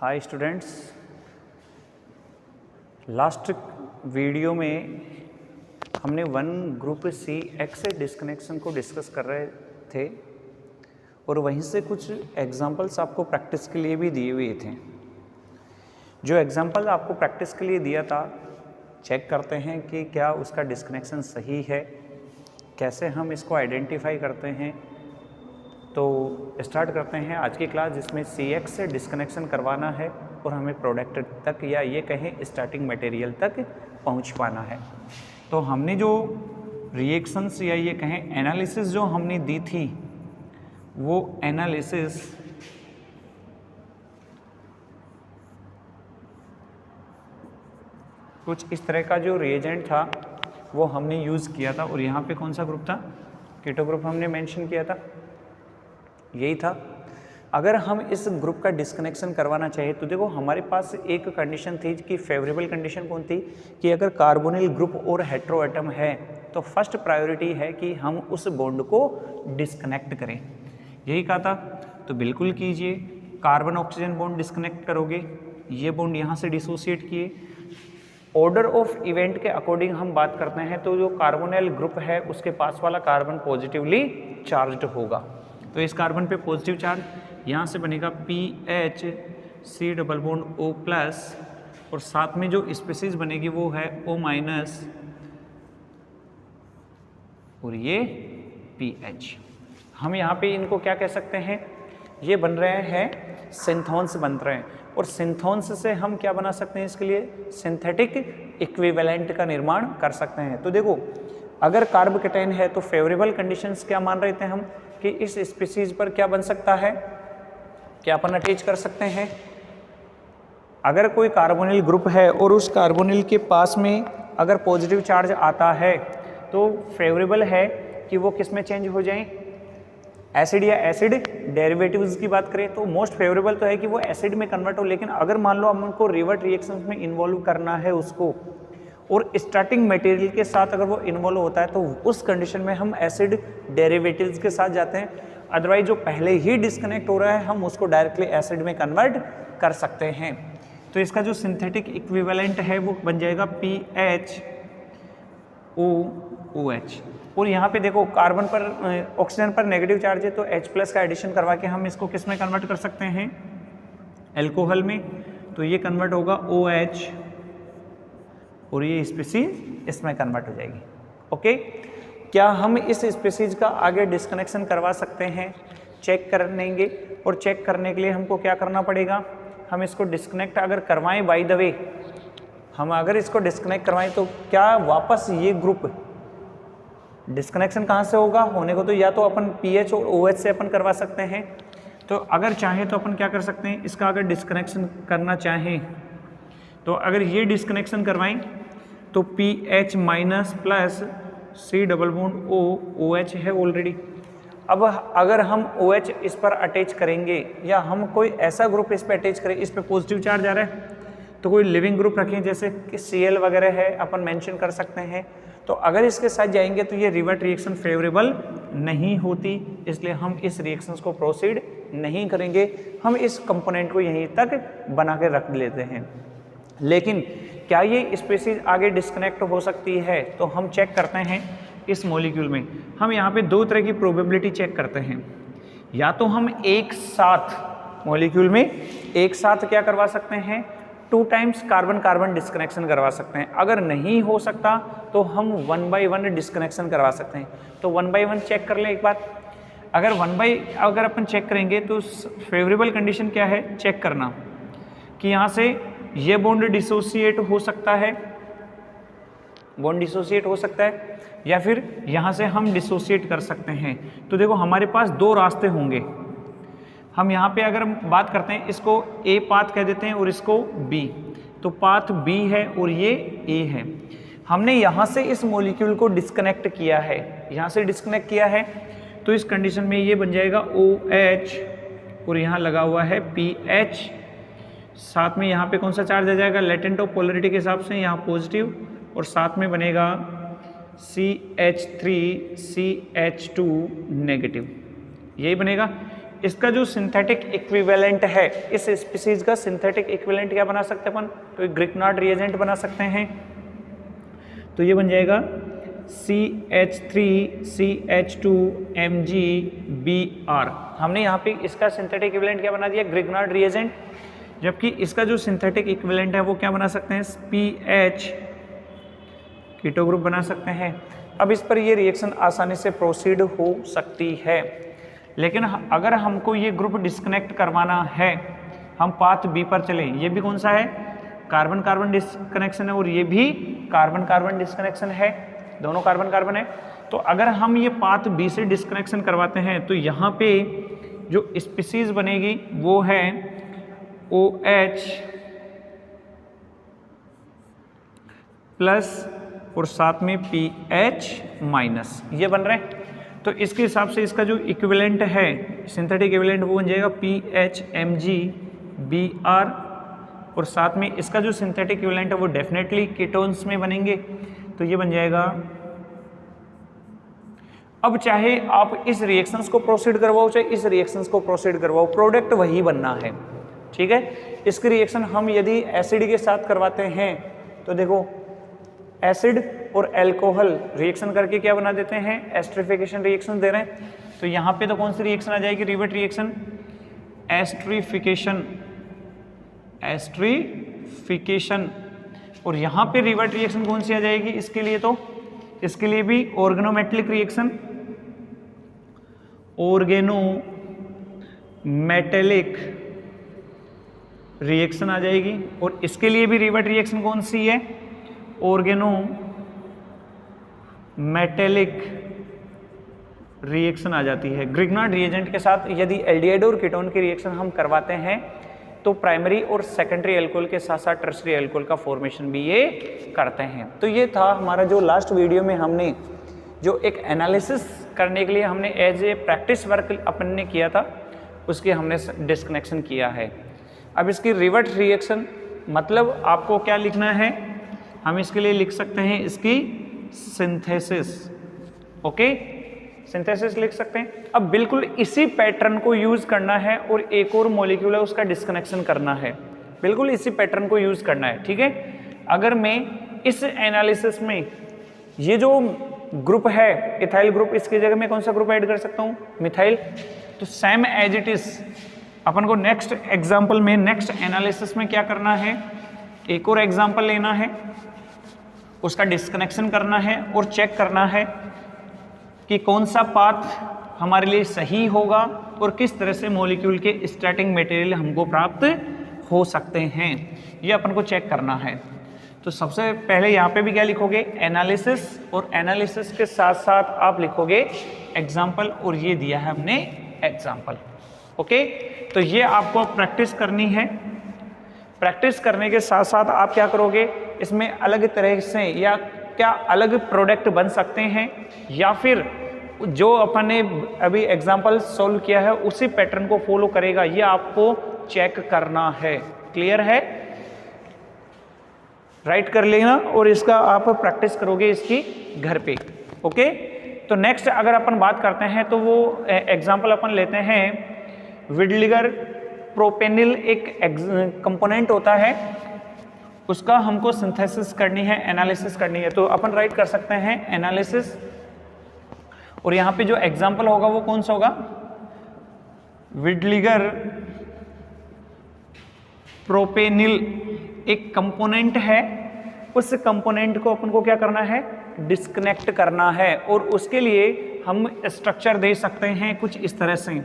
Hi students, last video में हमने one group C X disconnection को डिस्कस कर रहे थे और वहीं से कुछ एग्जांपल्स आपको प्रैक्टिस के लिए भी दिए हुए थे। जो एग्जांपल आपको प्रैक्टिस के लिए दिया था, चेक करते हैं कि क्या उसका डिस्कनेक्शन सही है, कैसे हम इसको आइडेंटिफाई करते हैं। तो स्टार्ट करते हैं आज की क्लास, जिसमें CX से डिस्कनेक्शन करवाना है और हमें प्रोडक्ट तक या ये कहें स्टार्टिंग मटेरियल तक पहुंच पाना है। तो हमने जो रिएक्शंस या ये कहें एनालिसिस जो हमने दी थी, वो एनालिसिस कुछ इस तरह का जो रिएजेंट था वो हमने यूज़ किया था। और यहाँ पे कौन सा ग्रुप था? कीटो ग्रुप हमने मेंशन किया था, यही था। अगर हम इस ग्रुप का डिस्कनेक्शन करवाना चाहे तो देखो, हमारे पास एक कंडीशन थी कि फेवरेबल कंडीशन कौन थी कि अगर कार्बोनिल ग्रुप और हेट्रो एटम है तो फर्स्ट प्रायोरिटी है कि हम उस बॉन्ड को डिस्कनेक्ट करें, यही कहा था। तो बिल्कुल कीजिए, कार्बन ऑक्सीजन बॉन्ड डिस्कनेक्ट करोगे, ये बॉन्ड यहाँ से डिसोसिएट किए। ऑर्डर ऑफ इवेंट के अकॉर्डिंग हम बात करते हैं तो जो कार्बोनिल ग्रुप है उसके पास वाला कार्बन पॉजिटिवली चार्ज्ड होगा। तो इस कार्बन पे पॉजिटिव चार्ज, यहाँ से बनेगा PH डबल बॉन्ड O+, और साथ में जो स्पीसीज बनेगी वो है O- और ये PH। हम यहाँ पे इनको क्या कह सकते हैं? ये बन रहे हैं सिंथोन्स बन रहे हैं, और सिंथोन्स से हम क्या बना सकते हैं? इसके लिए सिंथेटिक इक्विवेलेंट का निर्माण कर सकते हैं। तो देखो, अगर कार्ब केटाइन है तो फेवरेबल कंडीशंस क्या मान रहे थे हम कि इस स्पीसीज पर क्या बन सकता है, क्या अपन अटैच कर सकते हैं। अगर कोई कार्बोनिल ग्रुप है और उस कार्बोनिल के पास में अगर पॉजिटिव चार्ज आता है तो फेवरेबल है कि वो किस में चेंज हो जाएं, एसिड या एसिड डेरिवेटिव्स की बात करें तो मोस्ट फेवरेबल तो है कि वो एसिड में कन्वर्ट हो। लेकिन अगर मान लो हम उनको रिवर्ट रिएक्शंस में इन्वॉल्व करना है उसको, और स्टार्टिंग मटेरियल के साथ अगर वो इन्वॉल्व होता है तो उस कंडीशन में हम एसिड डेरिवेटिव्स के साथ जाते हैं। अदरवाइज जो पहले ही डिस्कनेक्ट हो रहा है हम उसको डायरेक्टली एसिड में कन्वर्ट कर सकते हैं। तो इसका जो सिंथेटिक इक्विवेलेंट है वो बन जाएगा PHOOH। और यहाँ पे देखो, कार्बन पर ऑक्सीजन पर नेगेटिव चार्ज है तो H+ का एडिशन करवा के हम इसको किस में कन्वर्ट कर सकते हैं? एल्कोहल में। तो ये कन्वर्ट होगा OH और ये स्पीसीज इसमें कन्वर्ट हो जाएगी। ओके, क्या हम इस स्पीसीज का आगे डिस्कनेक्शन करवा सकते हैं? चेक कर लेंगे, और चेक करने के लिए हमको क्या करना पड़ेगा? हम इसको डिस्कनेक्ट अगर करवाएं, बाय द वे हम अगर इसको डिस्कनेक्ट करवाएं तो क्या वापस ये ग्रुप डिस्कनेक्शन कहाँ से होगा? होने को तो या तो अपन PH और OH से अपन करवा सकते हैं। तो अगर चाहें तो अपन क्या कर सकते हैं, इसका अगर डिस्कनेक्शन करना चाहें तो अगर ये डिस्कनेक्शन करवाएं तो PH- C double bond O, OH है ऑलरेडी। अब अगर हम OH इस पर अटैच करेंगे या हम कोई ऐसा ग्रुप इस पर अटैच करें, इस पर पॉजिटिव चार्ज आ रहा है तो कोई लिविंग ग्रुप रखें, जैसे कि Cl वगैरह है, अपन मेंशन कर सकते हैं। तो अगर इसके साथ जाएंगे तो ये रिवर्ट रिएक्शन फेवरेबल नहीं होती, इसलिए हम इस रिएक्शंस को प्रोसीड नहीं करेंगे। हम इस कंपोनेंट को यहीं तक बना के रख लेते हैं। लेकिन क्या ये स्पीसीज आगे डिस्कनेक्ट हो सकती है? तो हम चेक करते हैं इस मॉलिक्यूल में। हम यहाँ पे दो तरह की प्रोबेबिलिटी चेक करते हैं। या तो हम एक साथ मॉलिक्यूल में एक साथ क्या करवा सकते हैं? 2 टाइम्स कार्बन कार्बन डिस्कनेक्शन करवा सकते हैं। अगर नहीं हो सकता तो हम 1 by 1 डिस्कनेक्शन करवा सकते हैं। तो 1 by 1 चेक कर लें एक बार। अगर अपन चेक करेंगे तो फेवरेबल कंडीशन क्या है चेक करना, कि यहाँ से ये बॉन्ड डिसोसिएट हो सकता है, बॉन्ड डिसोसिएट हो सकता है, या फिर यहाँ से हम डिसोसिएट कर सकते हैं। तो देखो, हमारे पास 2 रास्ते होंगे। हम यहाँ पे अगर बात करते हैं, इसको A पाथ कह देते हैं और इसको B। तो पाथ B है और ये A है। हमने यहाँ से इस मॉलिक्यूल को डिस्कनेक्ट किया है, यहाँ से डिस्कनेक्ट किया है, तो इस कंडीशन में ये बन जाएगा OH और यहाँ लगा हुआ है PH। साथ में यहाँ पे कौन सा चार्ज आ जाएगा? लेटेंट ऑफ पोलरिटी के हिसाब से यहाँ पॉजिटिव, और साथ में बनेगा CH3CH2 नेगेटिव, यही बनेगा। इसका जो सिंथेटिक इक्विवेलेंट है, इस स्पीसीज का सिंथेटिक इक्विवेलेंट क्या बना सकते हैं अपन, तो एक ग्रिग्नार्ड रिएजेंट बना सकते हैं। तो ये बन जाएगा CH3CH2MgBr। हमने यहाँ पे इसका सिंथेटिक इक्विवेलेंट क्या बना दिया, ग्रिग्नार्ड रिएजेंट, जबकि इसका जो सिंथेटिक इक्विवेलेंट है वो क्या बना सकते हैं, PH कीटो ग्रुप बना सकते हैं। अब इस पर ये रिएक्शन आसानी से प्रोसीड हो सकती है, लेकिन अगर हमको ये ग्रुप डिस्कनेक्ट करवाना है, हम पाथ बी पर चले, ये भी कौन सा है, कार्बन कार्बन डिस्कनेक्शन है, और ये भी कार्बन कार्बन डिस्कनेक्शन है, दोनों कार्बन कार्बन है। तो अगर हम ये पाथ बी से डिस्कनेक्शन करवाते हैं तो यहाँ पे जो स्पीसीज बनेगी वो है OH प्लस और साथ में PH माइनस, ये बन रहे हैं। तो इसके हिसाब से इसका जो इक्विवेलेंट है, सिंथेटिक इक्विवेलेंट, वो बन जाएगा PHMgBr, और साथ में इसका जो सिंथेटिक इक्विवेलेंट है वो डेफिनेटली कीटोन्स में बनेंगे, तो ये बन जाएगा। अब चाहे आप इस रिएक्शंस को प्रोसीड करवाओ चाहे इस रिएक्शंस को प्रोसीड करवाओ, प्रोडक्ट वही बनना है, ठीक है। इसकी रिएक्शन हम यदि एसिड के साथ करवाते हैं तो देखो एसिड और अल्कोहल रिएक्शन करके क्या बना देते हैं, एस्टरिफिकेशन रिएक्शन दे रहे हैं। तो यहाँ पे तो कौन सी रिएक्शन आ जाएगी, रिवर्ट रिएक्शन, एस्टरिफिकेशन, एस्टरिफिकेशन। और यहाँ पे रिवर्ट रिएक्शन कौन सी आ जाएगी इसके लिए, तो इसके लिए भी ऑर्गेनोमेटेलिक रिएक्शन, ऑर्गेनोमेटेलिक रिएक्शन आ जाएगी। और इसके लिए भी रिवर्ट रिएक्शन कौन सी है, ऑर्गेनोमेटेलिक रिएक्शन आ जाती है। ग्रिग्नार्ड रिएजेंट के साथ यदि एल्डिहाइड और कीटोन की रिएक्शन हम करवाते हैं तो प्राइमरी और सेकेंडरी अल्कोहल के साथ साथ टर्शरी अल्कोहल का फॉर्मेशन भी ये करते हैं। तो ये था हमारा जो लास्ट वीडियो में हमने जो एक एनालिसिस करने के लिए हमने एज ए प्रैक्टिस वर्क अपन ने किया था, उसकी हमने डिस्कनेक्शन किया है। अब इसकी रिवर्ट रिएक्शन मतलब आपको क्या लिखना है, हम इसके लिए लिख सकते हैं इसकी सिंथेसिस, ओके, सिंथेसिस लिख सकते हैं। अब बिल्कुल इसी पैटर्न को यूज करना है और एक और मॉलिक्यूल है उसका डिस्कनेक्शन करना है, बिल्कुल इसी पैटर्न को यूज करना है, ठीक है। अगर मैं इस एनालिसिस में ये जो ग्रुप है इथाइल ग्रुप, इसकी जगह मैं कौन सा ग्रुप ऐड कर सकता हूँ, मिथाइल, तो सेम एज इट इज अपन को नेक्स्ट एग्जाम्पल में, नेक्स्ट एनालिसिस में क्या करना है, एक और एग्जाम्पल लेना है, उसका डिस्कनेक्शन करना है और चेक करना है कि कौन सा पाथ हमारे लिए सही होगा और किस तरह से मॉलिक्यूल के स्टार्टिंग मटेरियल हमको प्राप्त हो सकते हैं, ये अपन को चेक करना है। तो सबसे पहले यहाँ पे भी क्या लिखोगे, एनालिसिस, और एनालिसिस के साथ साथ आप लिखोगे एग्जाम्पल, और ये दिया है हमने एग्जाम्पल, ओके। तो ये आपको प्रैक्टिस करनी है। प्रैक्टिस करने के साथ साथ आप क्या करोगे, इसमें अलग तरह से या क्या अलग प्रोडक्ट बन सकते हैं, या फिर जो अपन ने अभी एग्जाम्पल सॉल्व किया है उसी पैटर्न को फॉलो करेगा, ये आपको चेक करना है। क्लियर है, राइट कर लेना और इसका आप प्रैक्टिस करोगे इसकी घर पे, ओके। तो नेक्स्ट अगर अपन बात करते हैं तो वो एग्जाम्पल अपन लेते हैं विडलिगर प्रोपेनिल, एक कंपोनेंट होता है, उसका हमको सिंथेसिस करनी है, एनालिसिस करनी है। तो अपन राइट कर सकते हैं एनालिसिस, और यहाँ पे जो एग्जाम्पल होगा वो कौन सा होगा, विडलिगर प्रोपेनिल एक कंपोनेंट है, उस कंपोनेंट को अपन को क्या करना है, डिस्कनेक्ट करना है, और उसके लिए हम स्ट्रक्चर दे सकते हैं कुछ इस तरह से।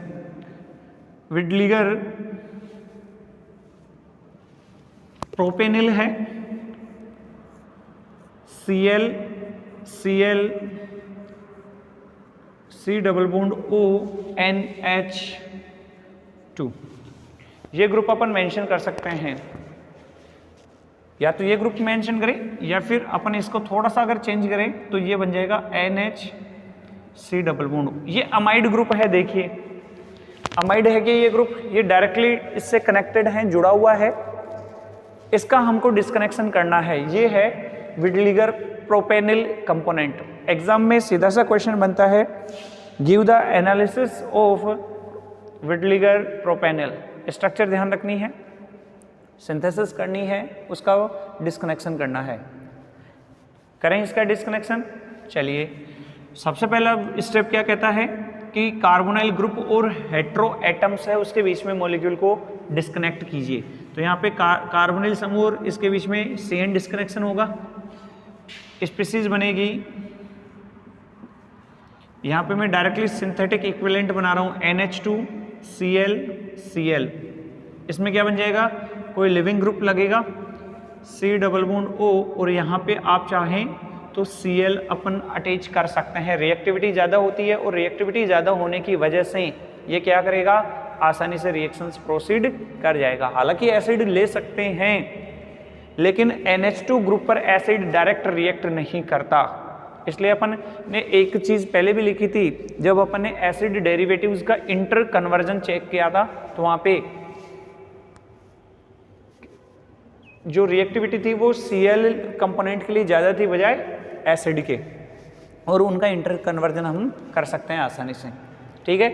विडलिगर प्रोपेनिल है, Cl Cl C double bond O NH2, ये ग्रुप अपन मेंशन कर सकते हैं, या तो ये ग्रुप मेंशन करें या फिर अपन इसको थोड़ा सा अगर चेंज करें तो ये बन जाएगा NH3 डबल बॉन्ड। ये अमाइड ग्रुप है, देखिए अमाइड है कि ये ग्रुप, ये डायरेक्टली इससे कनेक्टेड है, जुड़ा हुआ है, इसका हमको डिस्कनेक्शन करना है। ये है विडलिगर प्रोपेनिल कंपोनेंट। एग्जाम में सीधा सा क्वेश्चन बनता है, गिव द एनालिसिस ऑफ विडलिगर प्रोपेनल, स्ट्रक्चर ध्यान रखनी है, सिंथेसिस करनी है, उसका डिस्कनेक्शन करना है। करें इसका डिस्कनेक्शन। चलिए सबसे पहला स्टेप क्या कहता है कि कार्बोनाइल ग्रुप और हेट्रो एटम्स है उसके बीच में मॉलिक्यूल को डिस्कनेक्ट कीजिए। तो यहाँ पे कार्बोनाइल समूह और इसके बीच में CN डिस्कनेक्शन होगा, स्पीसीज बनेगी। यहाँ पे मैं डायरेक्टली सिंथेटिक इक्विवेलेंट बना रहा हूँ NH2Cl, इसमें क्या बन जाएगा, कोई लिविंग ग्रुप लगेगा C डबल बॉन्ड O, और यहाँ पे आप चाहें तो Cl अपन अटैच कर सकते हैं। रिएक्टिविटी ज़्यादा होती है और रिएक्टिविटी ज़्यादा होने की वजह से ये क्या करेगा, आसानी से रिएक्शंस प्रोसीड कर जाएगा। हालांकि एसिड ले सकते हैं लेकिन NH2 ग्रुप पर एसिड डायरेक्ट रिएक्ट नहीं करता, इसलिए अपन ने एक चीज़ पहले भी लिखी थी, जब अपन ने एसिड डेरिवेटिव्स का इंटर कन्वर्जन चेक किया था तो वहाँ पे जो रिएक्टिविटी थी वो Cl कंपोनेंट के लिए ज़्यादा थी बजाय एसिड के, और उनका इंटर कन्वर्जन हम कर सकते हैं आसानी से। ठीक है,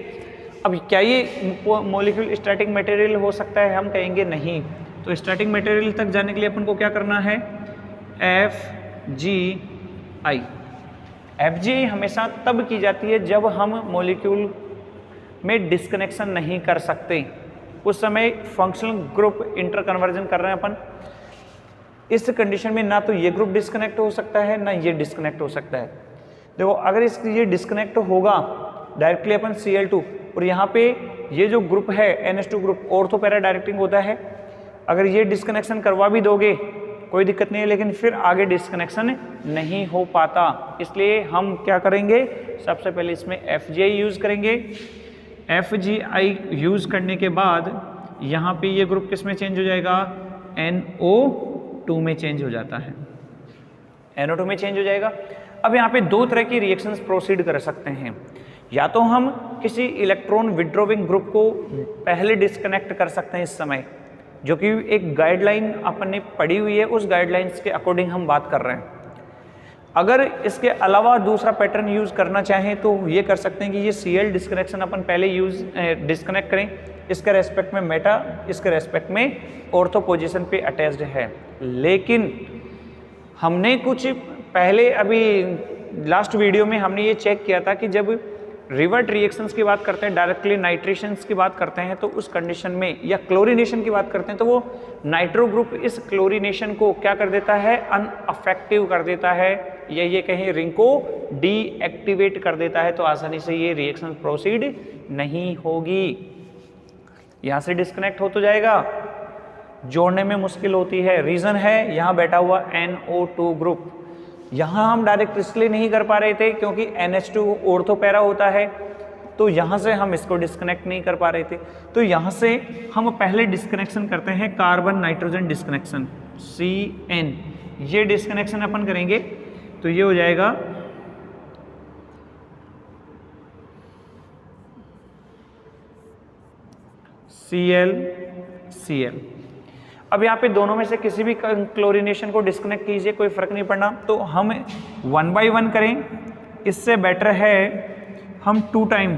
अब क्या ये मॉलिक्यूल स्टैटिक मटेरियल हो सकता है, हम कहेंगे नहीं। तो स्टैटिक मटेरियल तक जाने के लिए अपन को क्या करना है, FGI। FGI हमेशा तब की जाती है जब हम मॉलिक्यूल में डिस्कनेक्शन नहीं कर सकते, उस समय फंक्शनल ग्रुप इंटर कन्वर्जन कर रहे हैं अपन। इस कंडीशन में ना तो ये ग्रुप डिस्कनेक्ट हो सकता है ना ये डिस्कनेक्ट हो सकता है। देखो अगर ये डिस्कनेक्ट होगा डायरेक्टली अपन Cl2, और यहाँ पे ये जो ग्रुप है NH2 group ortho para directing होता है, अगर ये डिस्कनेक्शन करवा भी दोगे कोई दिक्कत नहीं है, लेकिन फिर आगे डिस्कनेक्शन नहीं हो पाता। इसलिए हम क्या करेंगे, सबसे पहले इसमें FGI यूज़ करेंगे। FGI यूज़ करने के बाद यहाँ पे ये ग्रुप किस में चेंज हो जाएगा, NO2 में चेंज हो जाता है, NO2 में चेंज हो जाएगा। अब यहाँ पे दो तरह की रिएक्शंस प्रोसीड कर सकते हैं, या तो हम किसी इलेक्ट्रॉन विड्रॉविंग ग्रुप को पहले डिस्कनेक्ट कर सकते हैं इस समय, जो कि एक गाइडलाइन अपन ने पढ़ी हुई है, उस गाइडलाइंस के अकॉर्डिंग हम बात कर रहे हैं। अगर इसके अलावा दूसरा पैटर्न यूज़ करना चाहें तो ये कर सकते हैं कि ये Cl डिस्कनेक्शन अपन पहले डिस्कनेक्ट करें, इसके रेस्पेक्ट में मेटा, इसके रेस्पेक्ट में ऑर्थो पोजीशन पे अटैच्ड है। लेकिन हमने कुछ पहले अभी लास्ट वीडियो में हमने ये चेक किया था कि जब रिवर्ट रिएक्शंस की बात करते हैं, डायरेक्टली नाइट्रेशंस की बात करते हैं, तो उस कंडीशन में या क्लोरीनेशन की बात करते हैं तो वो नाइट्रो ग्रुप इस क्लोरीनेशन को क्या कर देता है, अनअफेक्टिव कर देता है, या ये कहें रिंग को डीएक्टिवेट कर देता है। तो आसानी से ये रिएक्शन प्रोसीड नहीं होगी। यहाँ से डिस्कनेक्ट हो तो जाएगा, जोड़ने में मुश्किल होती है। रीज़न है यहाँ बैठा हुआ NO2 ग्रुप। यहाँ हम डायरेक्ट इसलिए नहीं कर पा रहे थे क्योंकि NH2 ऑर्थो पैरा होता है, तो यहाँ से हम इसको डिस्कनेक्ट नहीं कर पा रहे थे। तो यहाँ से हम पहले डिस्कनेक्शन करते हैं कार्बन नाइट्रोजन डिस्कनेक्शन, CN। ये डिस्कनेक्शन अपन करेंगे तो ये हो जाएगा Cl। अब यहाँ पे दोनों में से किसी भी क्लोरीनेशन को डिस्कनेक्ट कीजिए, कोई फर्क नहीं पड़ना। तो हम 1 by 1 करें, इससे बेटर है हम 2 टाइम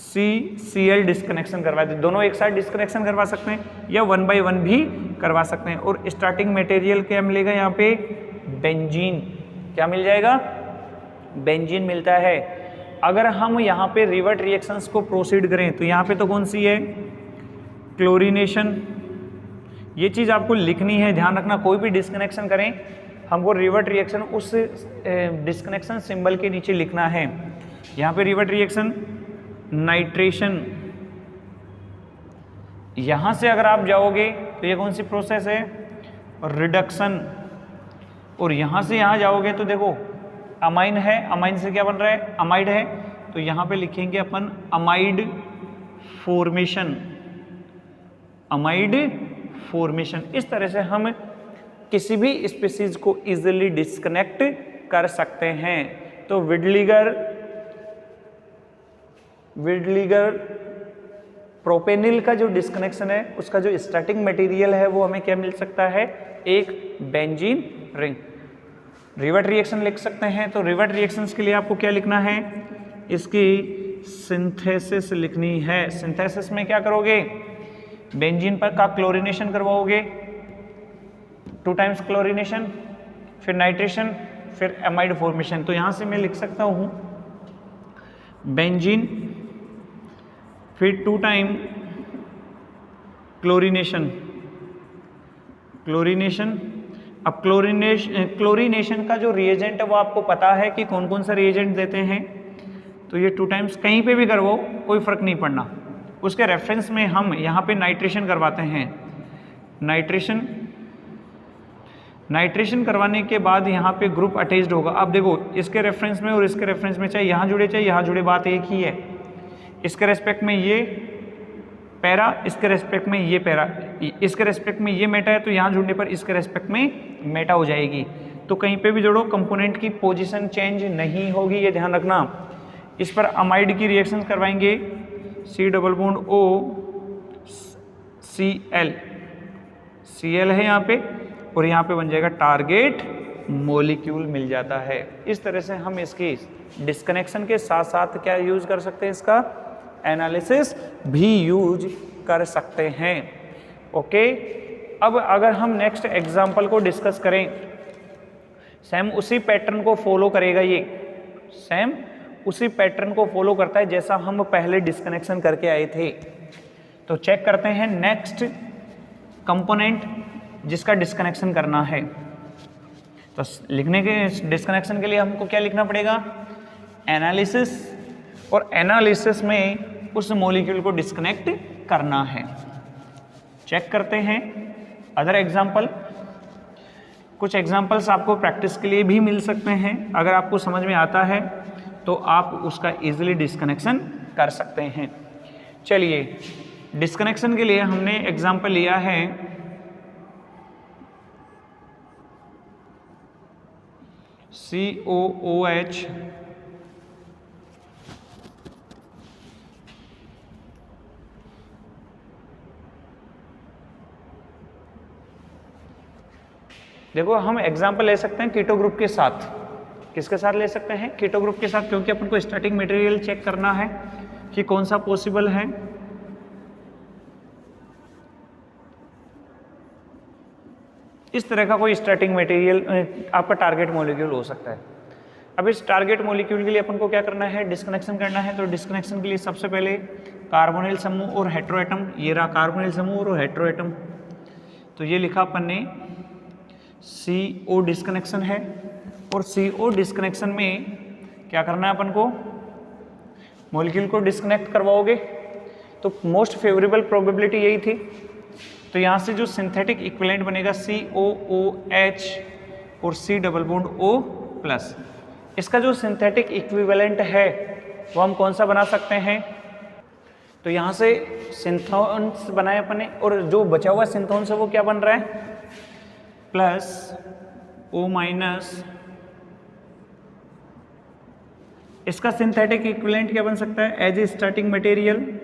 Cl डिस्कनेक्शन करवा दें। दोनों एक साथ डिस्कनेक्शन करवा सकते हैं या 1 by 1 भी करवा सकते हैं। और स्टार्टिंग मटेरियल क्या मिलेगा यहाँ पे, बेंजीन। क्या मिल जाएगा, बेंजीन मिलता है। अगर हम यहाँ पे रिवर्ट रिएक्शंस को प्रोसीड करें तो यहाँ पे तो कौन सी है, क्लोरीनेशन। ये चीज़ आपको लिखनी है, ध्यान रखना। कोई भी डिस्कनेक्शन करें हमको रिवर्ट रिएक्शन उस डिस्कनेक्शन सिंबल के नीचे लिखना है। यहाँ पे रिवर्ट रिएक्शन नाइट्रेशन, यहाँ से अगर आप जाओगे तो ये कौन सी प्रोसेस है, रिडक्शन। और यहाँ से यहाँ जाओगे तो देखो अमाइन है, अमाइन से क्या बन रहा है, अमाइड है। तो यहाँ पे लिखेंगे अपन अमाइड फॉर्मेशन, अमाइड फॉर्मेशन। इस तरह से हम किसी भी स्पीसीज को इजीली डिस्कनेक्ट कर सकते हैं। तो विडलिगर प्रोपेनिल का जो डिस्कनेक्शन है, उसका जो स्टार्टिंग मटेरियल है वो हमें क्या मिल सकता है, एक बेंजीन रिंग। रिवर्ट रिएक्शन लिख सकते हैं। तो रिवर्ट रिएक्शंस के लिए आपको क्या लिखना है, इसकी सिंथेसिस लिखनी है। सिंथेसिस में क्या करोगे, बेंजीन पर का क्लोरीनेशन करवाओगे, 2 टाइम्स क्लोरीनेशन, फिर नाइट्रेशन, फिर एमाइड फॉर्मेशन। तो यहां से मैं लिख सकता हूं बेंजीन, फिर 2 टाइम क्लोरीनेशन, अब क्लोरीनेशन का जो रिएजेंट है वो आपको पता है कि कौन कौन सा रिएजेंट देते हैं। तो ये 2 टाइम्स कहीं पे भी करवाओ कोई फर्क नहीं पड़ना। उसके रेफरेंस में हम यहाँ पे नाइट्रेशन करवाते हैं। नाइट्रेशन करवाने के बाद यहाँ पे ग्रुप अटैच्ड होगा। अब देखो इसके रेफरेंस में और इसके रेफरेंस में चाहे यहाँ जुड़े चाहे यहाँ जुड़े, बात एक ही है। इसके रेस्पेक्ट में ये पैरा, इसके रेस्पेक्ट में ये पैरा, इसके रेस्पेक्ट में ये मेटा है, तो यहाँ जुड़ने पर इसके रेस्पेक्ट में मेटा हो जाएगी। तो कहीं पे भी जोड़ो कंपोनेंट की पोजीशन चेंज नहीं होगी, ये ध्यान रखना। इस पर अमाइड की रिएक्शन करवाएंगे, C double bond O Cl है यहाँ पे, और यहाँ पे बन जाएगा टारगेट मॉलिक्यूल मिल जाता है। इस तरह से हम इसकी डिस्कनेक्शन के साथ साथ क्या यूज कर सकते हैं, इसका एनालिसिस भी यूज कर सकते हैं। ओके, अब अगर हम नेक्स्ट एग्जांपल को डिस्कस करें, सेम उसी पैटर्न को फॉलो करेगा, ये सेम उसी पैटर्न को फॉलो करता है जैसा हम पहले डिस्कनेक्शन करके आए थे। तो चेक करते हैं नेक्स्ट कंपोनेंट जिसका डिस्कनेक्शन करना है। तो लिखने के डिस्कनेक्शन के लिए हमको क्या लिखना पड़ेगा, एनालिसिस, और एनालिसिस में उस मॉलिक्यूल को डिस्कनेक्ट करना है। चेक करते हैं अदर एग्जाम्पल। कुछ एग्जाम्पल्स आपको प्रैक्टिस के लिए भी मिल सकते हैं, अगर आपको समझ में आता है तो आप उसका इजीली डिस्कनेक्शन कर सकते हैं। चलिए, डिस्कनेक्शन के लिए हमने एग्जाम्पल लिया है COOH देखो हम एग्जाम्पल ले सकते हैं कीटो ग्रुप के साथ। किसके साथ ले सकते हैं, कीटो ग्रुप के साथ, क्योंकि अपन को स्टार्टिंग मटेरियल चेक करना है कि कौन सा पॉसिबल है। इस तरह का कोई स्टार्टिंग मटेरियल आपका टारगेट मॉलिक्यूल हो सकता है। अब इस टारगेट मॉलिक्यूल के लिए अपन को क्या करना है, डिस्कनेक्शन करना है। तो डिस्कनेक्शन के लिए सबसे पहले कार्बोनिल समूह और हेटेरोएटम, ये रहा कार्बोनिल समूह और हेटेरोएटम। तो ये लिखा अपन ने CO डिस्कनेक्शन है, और CO डिस्कनेक्शन में क्या करना है अपन को, मॉलिक्यूल को डिस्कनेक्ट करवाओगे। तो मोस्ट फेवरेबल प्रोबेबिलिटी यही थी। तो यहाँ से जो सिंथेटिक इक्विवेलेंट बनेगा COOH और C double bond O plus, इसका जो सिंथेटिक इक्विवेलेंट है वो हम कौन सा बना सकते हैं। तो यहाँ से सिंथोन्स बनाए अपने, और जो बचा हुआ सिंथोन्स है वो क्या बन रहा है, प्लस O माइनस। इसका सिंथेटिक इक्विवेलेंट क्या बन सकता है, as a starting material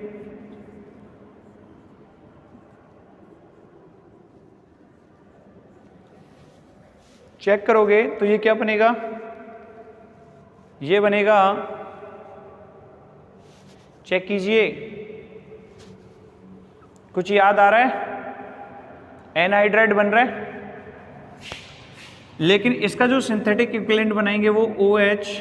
check करोगे तो ये क्या बनेगा, ये बनेगा, चेक कीजिए, कुछ याद आ रहा है, एनहाइड्राइड बन रहा है। लेकिन इसका जो सिंथेटिक इक्विवेलेंट बनाएंगे वो OH।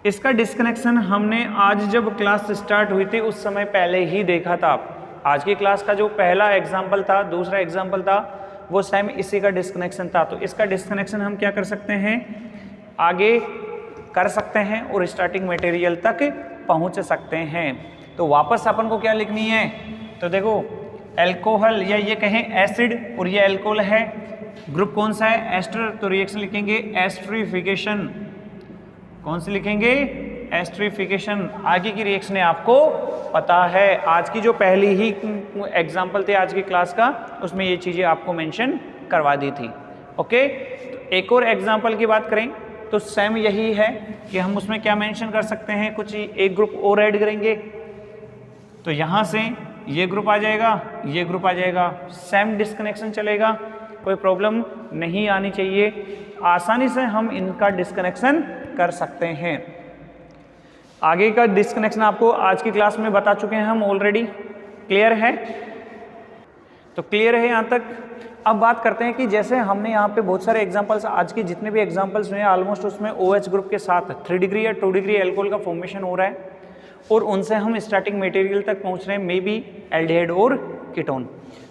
इसका डिस्कनेक्शन हमने आज जब क्लास स्टार्ट हुई थी उस समय पहले ही देखा था। आज की क्लास का जो पहला एग्जाम्पल था, दूसरा एग्जाम्पल था, वो सेम इसी का डिस्कनेक्शन था। तो इसका डिस्कनेक्शन हम क्या कर सकते हैं, आगे कर सकते हैं और स्टार्टिंग मटेरियल तक पहुंच सकते हैं। तो वापस अपन को क्या लिखनी है, तो देखो एल्कोहल, या ये कहें एसिड, और ये एल्कोहल है, ग्रुप कौन सा है, एस्टर। तो रिएक्शन लिखेंगे एस्टरिफिकेशन। कौन सी लिखेंगे, एस्टरिफिकेशन। आगे की रिएक्शन आपको पता है, आज की जो पहली ही एग्जाम्पल थे आज की क्लास का, उसमें ये चीज़ें आपको मेंशन करवा दी थी। ओके, तो एक और एग्जाम्पल की बात करें तो सेम यही है कि हम उसमें क्या मेंशन कर सकते हैं, कुछ एक ग्रुप और ऐड करेंगे। तो यहाँ से ये ग्रुप आ जाएगा, ये ग्रुप आ जाएगा, सेम डिस्कनेक्शन चलेगा, कोई प्रॉब्लम नहीं आनी चाहिए। आसानी से हम इनका डिस्कनेक्शन कर सकते हैं। आगे का डिस्कनेक्शन आपको आज की क्लास में बता चुके हैं हम ऑलरेडी। क्लियर है? तो क्लियर है यहाँ तक। अब बात करते हैं कि जैसे हमने यहाँ पे बहुत सारे एग्जांपल्स, आज के जितने भी एग्जांपल्स हुए हैं ऑलमोस्ट उसमें OH ग्रुप के साथ 3 डिग्री या 2 डिग्री एल्कोहल का फॉर्मेशन हो रहा है और उनसे हम स्टार्टिंग मटेरियल तक पहुँच रहे हैं, मे बी एल्डिहाइड और कीटोन।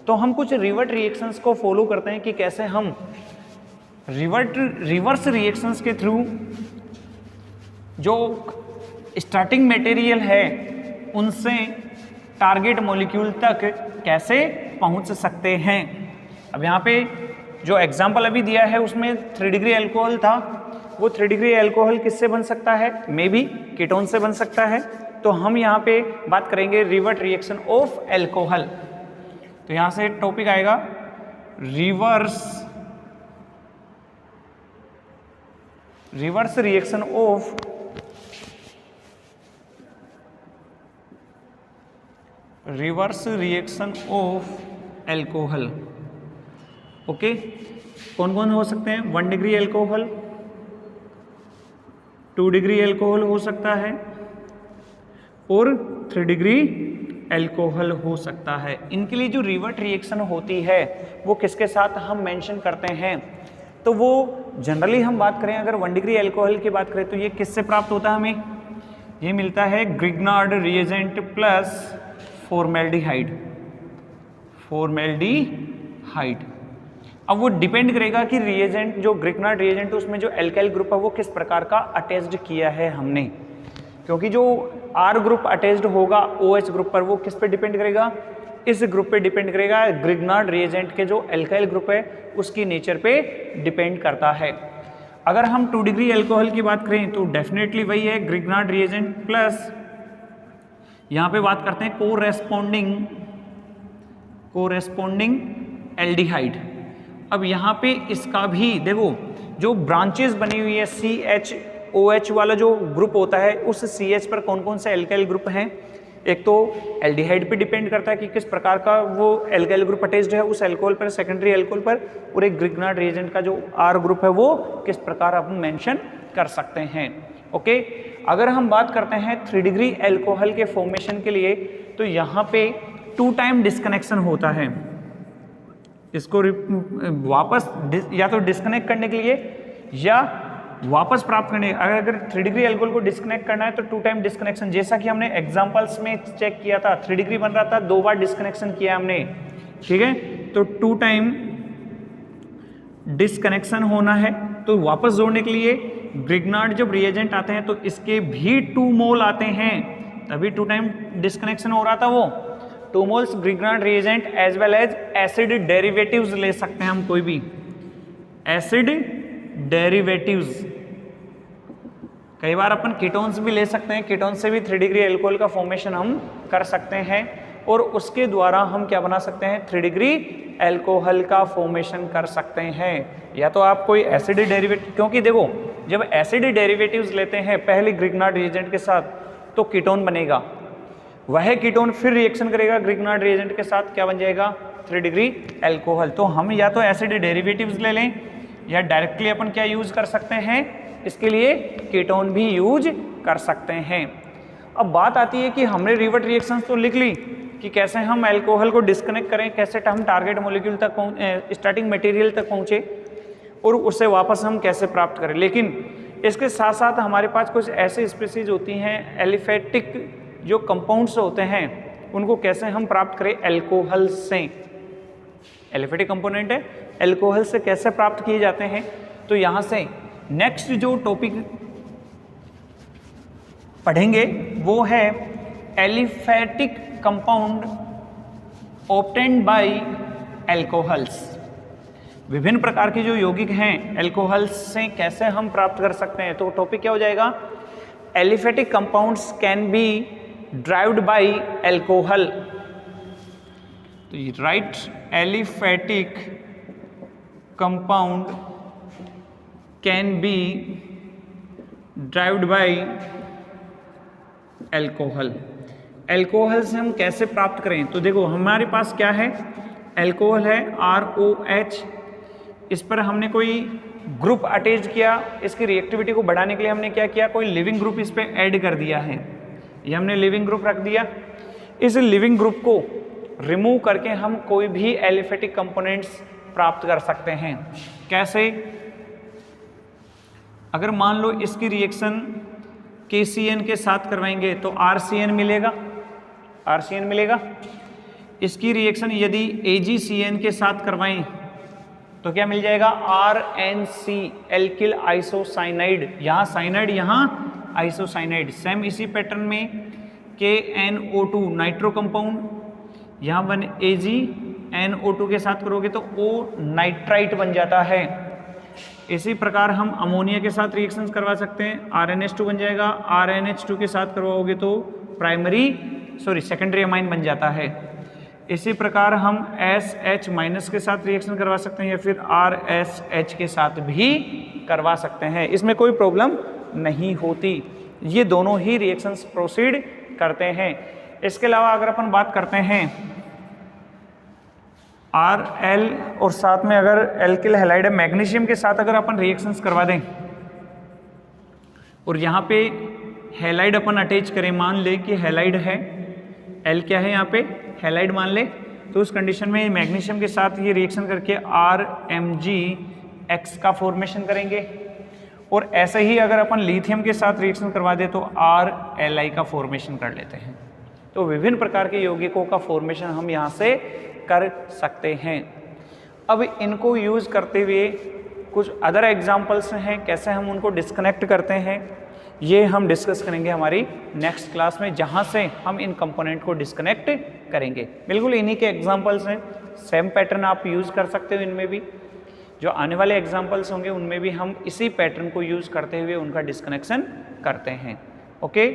तो हम कुछ रिवर्ट रिएक्शंस को फॉलो करते हैं कि कैसे हम रिवर्स रिएक्शंस के थ्रू जो स्टार्टिंग मटेरियल है उनसे टारगेट मॉलिक्यूल तक कैसे पहुंच सकते हैं। अब यहाँ पे जो एग्जांपल अभी दिया है उसमें 3 डिग्री अल्कोहल था, वो 3 डिग्री अल्कोहल किससे बन सकता है? मे बी कीटोन से बन सकता है। तो हम यहाँ पे बात करेंगे रिवर्ट रिएक्शन ऑफ अल्कोहल। तो यहाँ से टॉपिक आएगा reverse reaction of alcohol. Okay, कौन कौन हो सकते हैं? 1 डिग्री अल्कोहल, 2 डिग्री अल्कोहल हो सकता है और 3 डिग्री अल्कोहल हो सकता है। इनके लिए जो रिवर्ट रिएक्शन होती है वो किसके साथ हम मेंशन करते हैं? तो वो जनरली हम बात करें अगर 1 डिग्री अल्कोहल की बात करें तो ये किससे प्राप्त होता है? हमें ये मिलता है ग्रिग्नार्ड रिएजेंट प्लस फॉर्मेल्डिहाइड। अब वो डिपेंड करेगा कि रिएजेंट जो ग्रिग्नार्ड रिएजेंट उसमें जो एल्काइल ग्रुप है वो किस प्रकार का अटैच्ड किया है हमने, क्योंकि जो R ग्रुप अटैच्ड होगा OH ग्रुप पर वो किस पे डिपेंड करेगा? इस ग्रुप पे डिपेंड करेगा। ग्रिग्नार्ड रिएजेंट के जो एल्काइल ग्रुप है उसकी नेचर पे डिपेंड करता है। अगर हम 2 डिग्री अल्कोहल की बात करें तो डेफिनेटली वही है ग्रिग्नार्ड रिएजेंट प्लस यहाँ पे बात करते हैं कोरेस्पोंडिंग एल्डिहाइड। अब यहाँ पे इसका भी देखो जो ब्रांचेस बनी हुई है CHOH वाला जो ग्रुप होता है उस CH पर कौन कौन से एल्काइल ग्रुप हैं? एक तो एल्डिहाइड पे डिपेंड करता है कि किस प्रकार का वो एल्काइल ग्रुप अटैच्ड है उस अल्कोहल पर, सेकेंडरी अल्कोहल पर, और एक ग्रिग्नार्ड रिएजेंट का जो R ग्रुप है वो किस प्रकार हम मेंशन कर सकते हैं। ओके, अगर हम बात करते हैं 3 डिग्री अल्कोहल के फॉर्मेशन के लिए तो यहाँ पे 2 टाइम डिस्कनेक्शन होता है। इसको वापस या तो डिस्कनेक्ट करने के लिए या वापस प्राप्त करने, अगर 3 डिग्री अल्कोहल को डिस्कनेक्ट करना है तो 2 टाइम डिस्कनेक्शन, जैसा कि हमने एग्जांपल्स में चेक किया था 3 डिग्री बन रहा था, 2 बार डिस्कनेक्शन किया हमने, ठीक है। तो 2 टाइम डिस्कनेक्शन होना है। तो वापस जोड़ने के लिए ग्रिग्नार्ड जब रिएजेंट आते हैं तो इसके भी 2 मोल आते हैं, तभी 2 टाइम डिस्कनेक्शन हो रहा था। वो 2 moles Grignard reagent as well as acid derivatives ले सकते हैं हम, कोई भी एसिड डेरिवेटिव्स। कई बार अपन कीटोन्स भी ले सकते हैं, कीटोन से भी 3 डिग्री अल्कोहल का फॉर्मेशन हम कर सकते हैं और उसके द्वारा हम क्या बना सकते हैं? 3 डिग्री अल्कोहल का फॉर्मेशन कर सकते हैं। या तो आप कोई एसिड डेरिवेटिव, क्योंकि देखो जब एसिड डेरिवेटिव्स लेते हैं पहले ग्रिग्नार्ड रिएजेंट के साथ तो कीटोन बनेगा, वह कीटोन फिर रिएक्शन करेगा ग्रिग्नार्ड रिएजेंट के साथ, क्या बन जाएगा? 3 डिग्री अल्कोहल। तो हम या तो एसिड डेरिवेटिव्स ले लें या डायरेक्टली अपन क्या यूज कर सकते हैं? इसके लिए कीटोन भी यूज कर सकते हैं। अब बात आती है कि हमने रिवर्ट रिएक्शंस तो लिख ली कि कैसे हम अल्कोहल को डिस्कनेक्ट करें, कैसे हम टारगेट मॉलिक्यूल तक स्टार्टिंग मटेरियल तक पहुंचे और उससे वापस हम कैसे प्राप्त करें। लेकिन इसके साथ साथ हमारे पास कुछ ऐसे स्पीसीज होती हैं एलिफेटिक जो कंपाउंड्स होते हैं, उनको कैसे हम प्राप्त करें? अल्कोहल से। एलिफेटिक कंपोनेंट है, अल्कोहल से कैसे प्राप्त किए जाते हैं? तो यहाँ से नेक्स्ट जो टॉपिक पढ़ेंगे वो है aliphatic compound obtained by alcohols. विभिन्न प्रकार के जो यौगिक हैं अल्कोहल्स से कैसे हम प्राप्त कर सकते हैं। तो टॉपिक क्या हो जाएगा? Aliphatic compounds can be derived by alcohol. तो right, aliphatic compound can be derived by alcohol. Alcohol से हम कैसे प्राप्त करें? तो देखो हमारे पास क्या है? अल्कोहल है ROH, इस पर हमने कोई ग्रुप अटैच किया, इसकी रिएक्टिविटी को बढ़ाने के लिए हमने क्या किया, कोई लिविंग ग्रुप इस पे ऐड कर दिया है, ये हमने लिविंग ग्रुप रख दिया। इस लिविंग ग्रुप को रिमूव करके हम कोई भी एलिफेटिक कंपोनेंट्स प्राप्त कर सकते हैं। कैसे? अगर मान लो इसकी रिएक्शन KCN के साथ करवाएंगे तो RCN मिलेगा, RCN मिलेगा। इसकी रिएक्शन यदि AgCN के साथ करवाएं तो क्या मिल जाएगा, RNC एल्किल आइसोसाइनाइड, यहाँ साइनाइड यहाँ आइसोसाइनाइड। सेम इसी पैटर्न में KNO2 नाइट्रो कंपाउंड, यहाँ बन AgNO2 के साथ करोगे तो O नाइट्राइट बन जाता है। इसी प्रकार हम अमोनिया के साथ रिएक्शंस करवा सकते हैं, RNH2 बन जाएगा, RNH2 के साथ करवाओगे तो सेकेंडरी अमाइन बन जाता है। इसी प्रकार हम SH- के साथ रिएक्शन करवा सकते हैं या फिर RSH के साथ भी करवा सकते हैं, इसमें कोई प्रॉब्लम नहीं होती, ये दोनों ही रिएक्शंस प्रोसीड करते हैं। इसके अलावा अगर अपन बात करते हैं RL और साथ में अगर एल्किल हैलाइड है, मैग्नीशियम के साथ अगर अपन रिएक्शंस करवा दें और यहाँ पे हैलाइड अपन अटैच करें, मान ले कि हैलाइड है, L क्या है यहाँ पे हैलाइड मान ले, तो उस कंडीशन में मैग्नीशियम के साथ ये रिएक्शन करके RMgX का फॉर्मेशन करेंगे। और ऐसे ही अगर अपन लिथियम के साथ रिएक्शन करवा दे तो RLi का फॉर्मेशन कर लेते हैं। तो विभिन्न प्रकार के यौगिकों का फॉर्मेशन हम यहाँ से कर सकते हैं। अब इनको यूज करते हुए कुछ अदर एग्जाम्पल्स हैं, कैसे हम उनको डिस्कनेक्ट करते हैं, ये हम डिस्कस करेंगे हमारी नेक्स्ट क्लास में, जहाँ से हम इन कंपोनेंट को डिस्कनेक्ट करेंगे। बिल्कुल इन्हीं के एग्जाम्पल्स हैं, सेम पैटर्न आप यूज़ कर सकते हो इनमें भी। जो आने वाले एग्जाम्पल्स होंगे उनमें भी हम इसी पैटर्न को यूज़ करते हुए उनका डिस्कनेक्शन करते हैं। ओके।